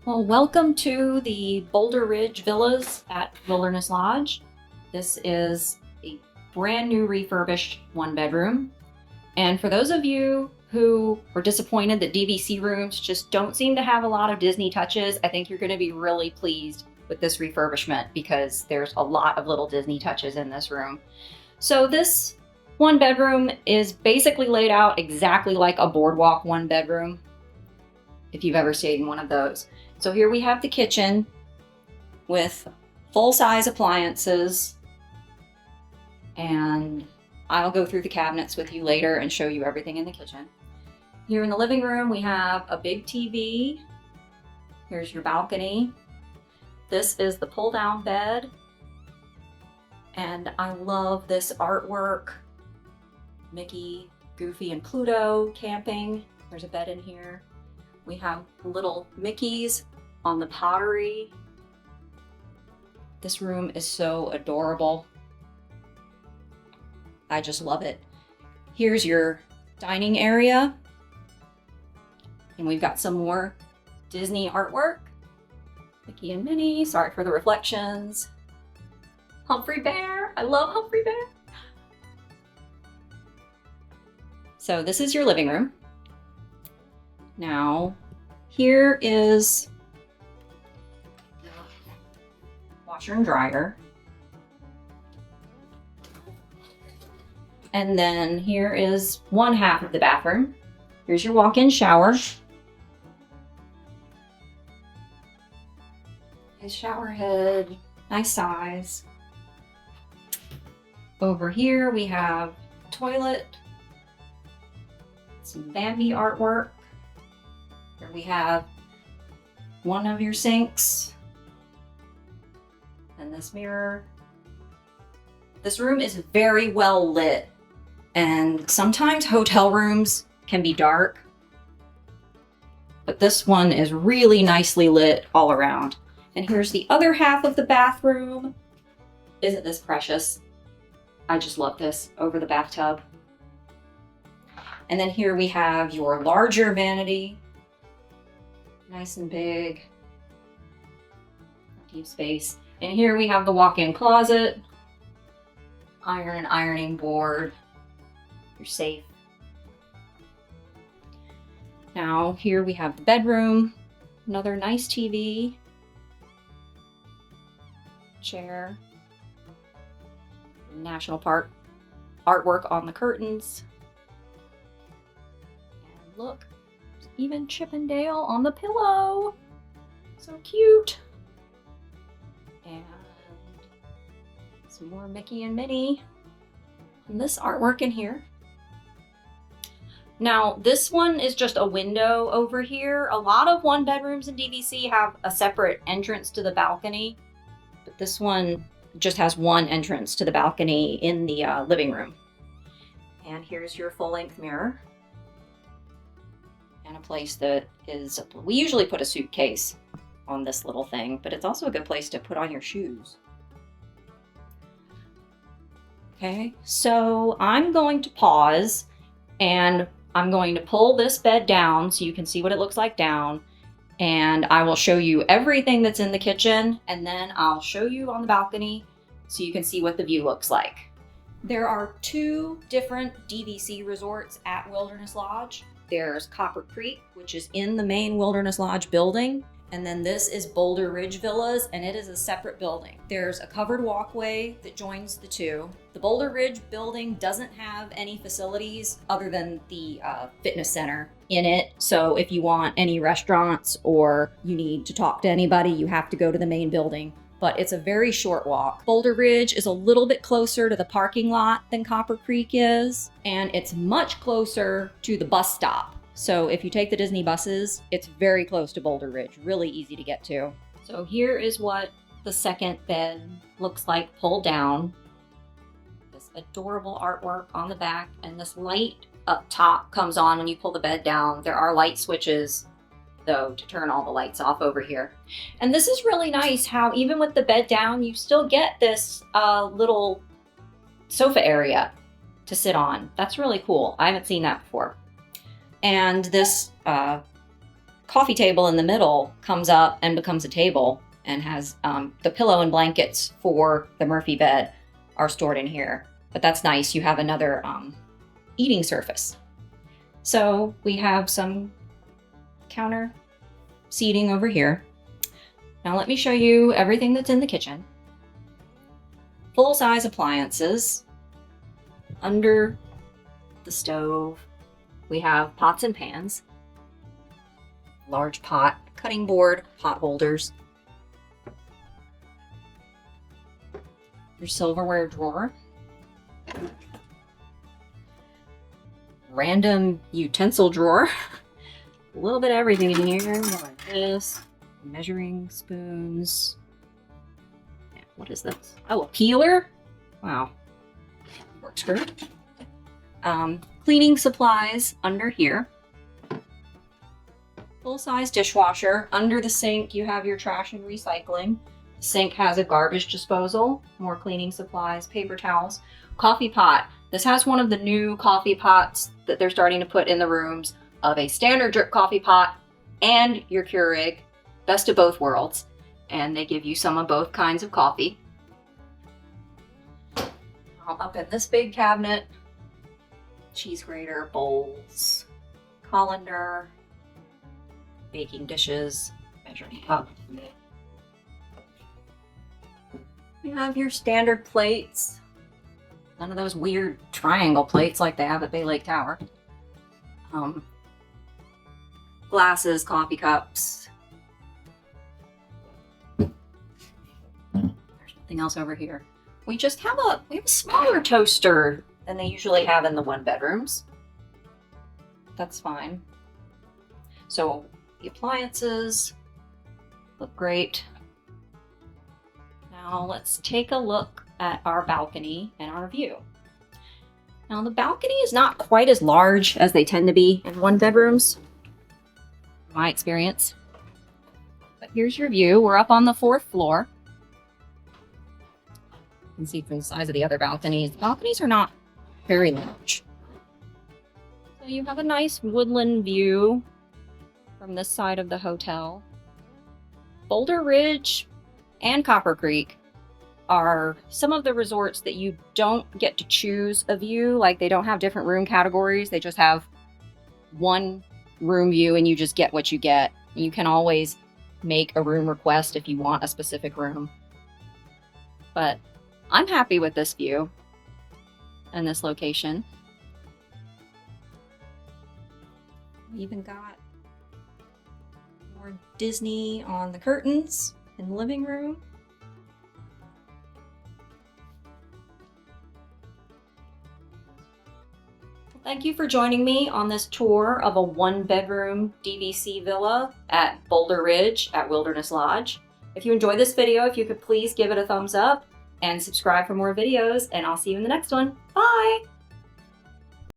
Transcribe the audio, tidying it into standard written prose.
Well, welcome to the Boulder Ridge Villas at Wilderness Lodge. This is a brand new refurbished one bedroom. And for those of you who are disappointed that DVC rooms just don't seem to have a lot of Disney touches, I think you're going to be really pleased with this refurbishment because there's a lot of little Disney touches in this room. So this one bedroom is basically laid out exactly like a boardwalk one bedroom, if you've ever stayed in one of those. So here we have the kitchen with full-size appliances, and I'll go through the cabinets with you later and show you everything in the kitchen. Here in the living room, we have a big TV. Here's your balcony. This is the pull-down bed, and I love this artwork. Mickey, Goofy, and Pluto camping. There's a bed in here. We have little Mickeys on the pottery. This room is so adorable. I just love it. Here's your dining area. And we've got some more Disney artwork. Mickey and Minnie, sorry for the reflections. Humphrey Bear, I love Humphrey Bear. So this is your living room. Now, here is the washer and dryer. And then here is one half of the bathroom. Here's your walk-in shower. His shower head, nice size. Over here we have toilet, some Bambi artwork. Here we have one of your sinks and this mirror. This room is very well lit, and sometimes hotel rooms can be dark, but this one is really nicely lit all around. And here's the other half of the bathroom. Isn't this precious? I just love this over the bathtub. And then here we have your larger vanity. Nice and big, deep space. And here we have the walk-in closet, iron and ironing board, your safe. Now here we have the bedroom, another nice TV, chair, National Park artwork on the curtains. And look, even Chippendale on the pillow. So cute. And some more Mickey and Minnie. And this artwork in here. Now, this one is just a window over here. A lot of one bedrooms in DVC have a separate entrance to the balcony, but this one just has one entrance to the balcony in the living room. And here's your full-length mirror. And a place that is, we usually put a suitcase on this little thing, but it's also a good place to put on your shoes. Okay, so I'm going to pause and I'm going to pull this bed down so you can see what it looks like down, and I will show you everything that's in the kitchen, and then I'll show you on the balcony so you can see what the view looks like. There are two different DVC resorts at Wilderness Lodge. There's Copper Creek, which is in the main Wilderness Lodge building. And then this is Boulder Ridge Villas, and it is a separate building. There's a covered walkway that joins the two. The Boulder Ridge building doesn't have any facilities other than the fitness center in it. So if you want any restaurants or you need to talk to anybody, you have to go to the main building. But it's a very short walk. Boulder Ridge is a little bit closer to the parking lot than Copper Creek is, and it's much closer to the bus stop. So if you take the Disney buses, it's very close to Boulder Ridge, really easy to get to. So here is what the second bed looks like pulled down. This adorable artwork on the back, and this light up top comes on when you pull the bed down. There are light switches though to turn all the lights off over here. And this is really nice how even with the bed down, you still get this little sofa area to sit on. That's really cool. I haven't seen that before. And this coffee table in the middle comes up and becomes a table and has the pillow and blankets for the Murphy bed are stored in here. But that's nice. You have another eating surface. So we have some counter seating over here. Now let me show you everything that's in the kitchen. Full-size appliances. Under the stove, we have pots and pans. Large pot, cutting board, pot holders. Your silverware drawer. Random utensil drawer. A little bit of everything in here, like this. Measuring spoons. Yeah, what is this? Oh, a peeler? Wow. Works good. Cleaning supplies under here. Full-size dishwasher. Under the sink, you have your trash and recycling. The sink has a garbage disposal, more cleaning supplies, paper towels. Coffee pot. This has one of the new coffee pots that they're starting to put in the rooms of a standard drip coffee pot and your Keurig. Best of both worlds. And they give you some of both kinds of coffee. Up in this big cabinet, cheese grater, bowls, colander, baking dishes, measuring cup. You have your standard plates. None of those weird triangle plates like they have at Bay Lake Tower. Glasses, coffee cups. There's nothing else over here. We just have a smaller toaster than they usually have in the one bedrooms. That's fine. So the appliances look great. Now let's take a look at our balcony and our view. Now the balcony is not quite as large as they tend to be in one bedrooms, in my experience. But here's your view. We're up on the 4th floor. You can see from the size of the other balconies. The balconies are not very large. So you have a nice woodland view from this side of the hotel. Boulder Ridge and Copper Creek are some of the resorts that you don't get to choose a view. Like, they don't have different room categories. They just have one room view and you just get what you get. You can always make a room request if you want a specific room. But I'm happy with this view and this location. We even got more Disney on the curtains in the living room. Thank you for joining me on this tour of a 1-bedroom DVC villa at Boulder Ridge at Wilderness Lodge. If you enjoyed this video, if you could please give it a thumbs up and subscribe for more videos, and I'll see you in the next one. Bye!